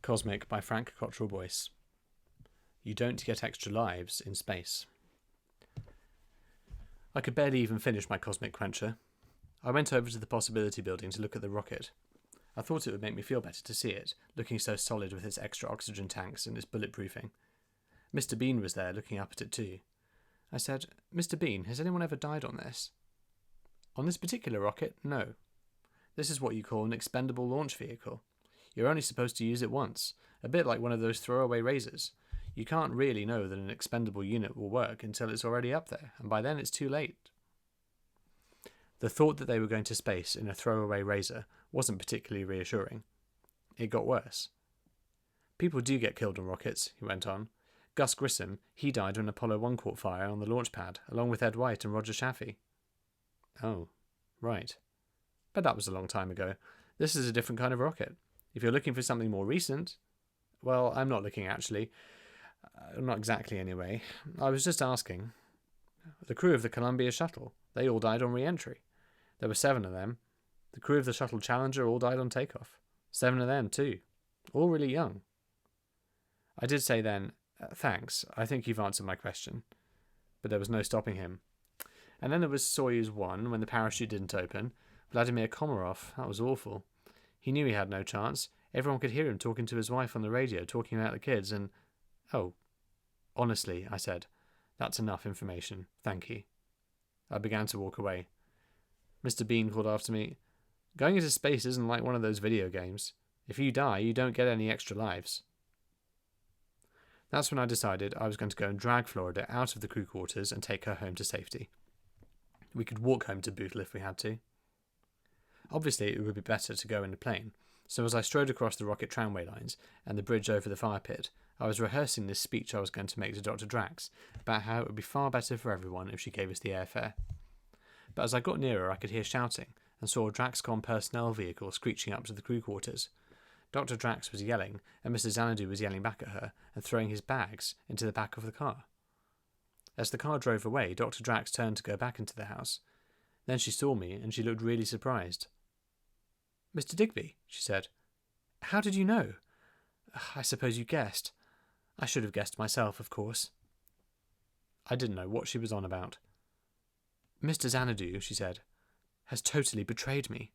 Cosmic by Frank Cottrell Boyce. You don't get extra lives in space. I could barely even finish my Cosmic Quencher. I went over to the Possibility Building to look at the rocket. I thought it would make me feel better to see it, looking so solid with its extra oxygen tanks and its bulletproofing. Mr. Bean was there, looking up at it too. I said, "Mr. Bean, has anyone ever died on this?" "On this particular rocket? No. This is what you call an expendable launch vehicle. You're only supposed to use it once, a bit like one of those throwaway razors. You can't really know that an expendable unit will work until it's already up there, and by then it's too late." The thought that they were going to space in a throwaway razor wasn't particularly reassuring. It got worse. "People do get killed on rockets," he went on. "Gus Grissom, he died when Apollo 1 caught fire on the launch pad, along with Ed White and Roger Chaffee." "Oh, right. But that was a long time ago. This is a different kind of rocket. If you're looking for something more recent..." "Well, I'm not looking, actually. Not exactly, anyway. I was just asking. The crew of the Columbia shuttle, they all died on re-entry. There were 7 of them. The crew of the shuttle Challenger all died on takeoff. 7 of them, too. All really young." I did say then, "Thanks, I think you've answered my question." But there was no stopping him. And then there was Soyuz 1, when the parachute didn't open. Vladimir Komarov, that was awful. He knew he had no chance. Everyone could hear him talking to his wife on the radio, talking about the kids, and... "Oh, honestly," I said, "that's enough information. Thank you." I began to walk away. Mr. Bean called after me, "Going into space isn't like one of those video games. If you die, you don't get any extra lives." That's when I decided I was going to go and drag Florida out of the crew quarters and take her home to safety. We could walk home to Bootle if we had to. Obviously, it would be better to go in a plane, so as I strode across the rocket tramway lines and the bridge over the fire pit, I was rehearsing this speech I was going to make to Dr. Drax about how it would be far better for everyone if she gave us the airfare. But as I got nearer, I could hear shouting and saw a Draxcom personnel vehicle screeching up to the crew quarters. Dr. Drax was yelling, and Mr. Xanadu was yelling back at her and throwing his bags into the back of the car. As the car drove away, Dr. Drax turned to go back into the house. Then she saw me, and she looked really surprised. "Mr. Digby," she said, "how did you know? I suppose you guessed. I should have guessed myself, of course." I didn't know what she was on about. "Mr. Xanadu," she said, "has totally betrayed me."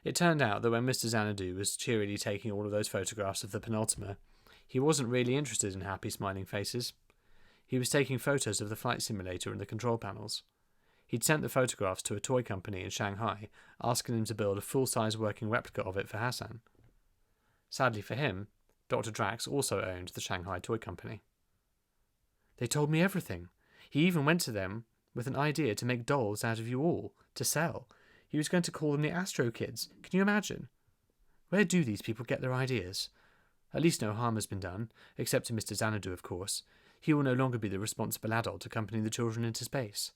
It turned out that when Mr. Xanadu was cheerily taking all of those photographs of the penultima, he wasn't really interested in happy, smiling faces. He was taking photos of the flight simulator and the control panels. He'd sent the photographs to a toy company in Shanghai, asking them to build a full-size working replica of it for Hassan. Sadly for him, Dr. Drax also owned the Shanghai Toy Company. "They told me everything. He even went to them with an idea to make dolls out of you all, to sell. He was going to call them the Astro Kids. Can you imagine? Where do these people get their ideas? At least no harm has been done, except to Mr. Xanadu, of course. He will no longer be the responsible adult accompanying the children into space.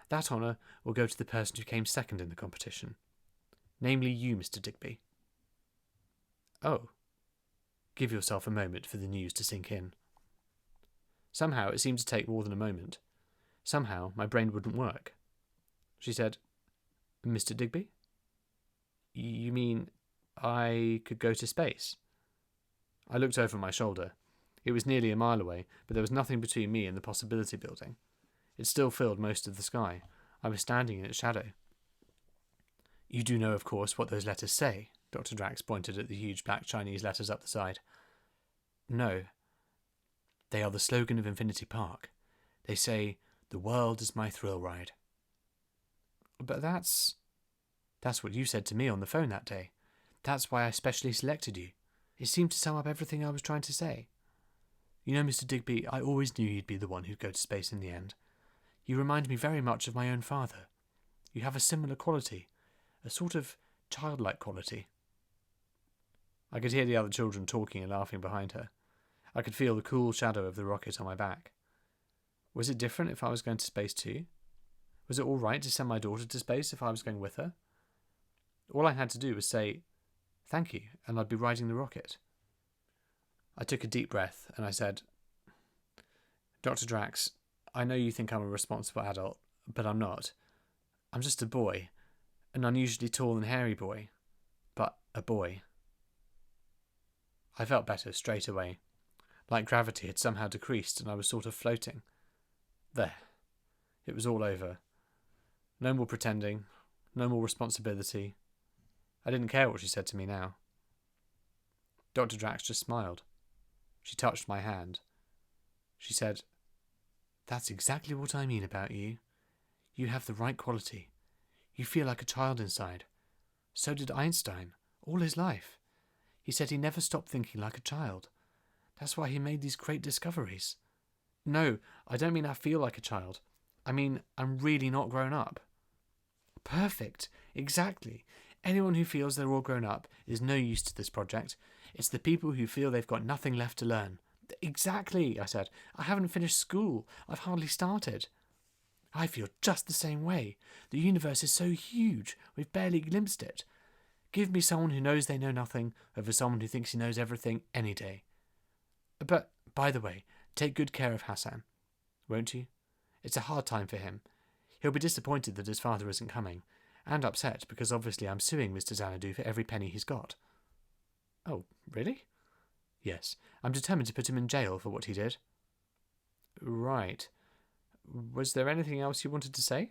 That honour will go to the person who came second in the competition. Namely you, Mr. Digby." Oh. Give yourself a moment for the news to sink in. Somehow it seemed to take more than a moment. Somehow my brain wouldn't work. She said, "Mr. Digby? You mean I could go to space?" I looked over my shoulder. It was nearly a mile away, but there was nothing between me and the Possibility Building. It still filled most of the sky. I was standing in its shadow. "You do know, of course, what those letters say?" Dr. Drax pointed at the huge black Chinese letters up the side. "No. They are the slogan of Infinity Park. They say, 'The world is my thrill ride.'" "But that's what you said to me on the phone that day. That's why I specially selected you. It seemed to sum up everything I was trying to say. You know, Mr. Digby, I always knew you'd be the one who'd go to space in the end. You remind me very much of my own father. You have a similar quality, a sort of childlike quality." I could hear the other children talking and laughing behind her. I could feel the cool shadow of the rocket on my back. Was it different if I was going to space too? Was it all right to send my daughter to space if I was going with her? All I had to do was say, "Thank you," and I'd be riding the rocket. I took a deep breath and I said, "Dr. Drax, I know you think I'm a responsible adult, but I'm not. I'm just a boy, an unusually tall and hairy boy, but a boy." I felt better straight away. Like gravity had somehow decreased and I was sort of floating. There. It was all over. No more pretending. No more responsibility. I didn't care what she said to me now. Dr. Drax just smiled. She touched my hand. She said, "That's exactly what I mean about you. You have the right quality. You feel like a child inside. So did Einstein, all his life. He said he never stopped thinking like a child. That's why he made these great discoveries. No, I don't mean I feel like a child. I mean, I'm really not grown up." Perfect. Exactly. Anyone who feels they're all grown up is no use to this project. It's the people who feel they've got nothing left to learn. Exactly, I said. I haven't finished school. I've hardly started. I feel just the same way. The universe is so huge, we've barely glimpsed it. Give me someone who knows they know nothing over someone who thinks he knows everything any day. But, by the way, take good care of Hassan, won't you? It's a hard time for him. He'll be disappointed that his father isn't coming, and upset because obviously I'm suing Mr. Xanadu for every penny he's got. Oh, really? Yes, I'm determined to put him in jail for what he did. Right. Was there anything else you wanted to say?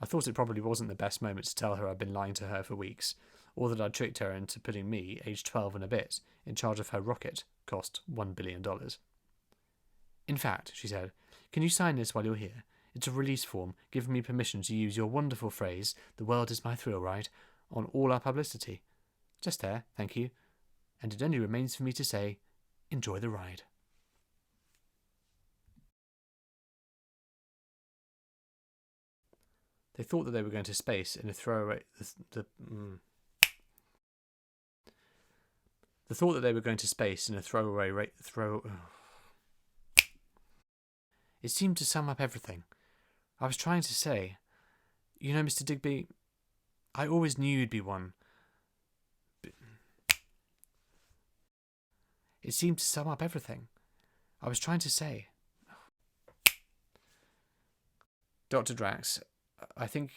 I thought it probably wasn't the best moment to tell her I'd been lying to her for weeks, or that I'd tricked her into putting me, aged 12 and a bit, in charge of her rocket, cost $1 billion. In fact, she said, can you sign this while you're here? It's a release form giving me permission to use your wonderful phrase, "the world is my thrill ride," on all our publicity. Just there, thank you. And it only remains for me to say, enjoy the ride. They thought that they were going to space in a throwaway... The thought that they were going to space in a throwaway... It seemed to sum up everything. I was trying to say, you know, Mr. Digby, I always knew you'd be one. It seemed to sum up everything. I was trying to say. Dr. Drax, I think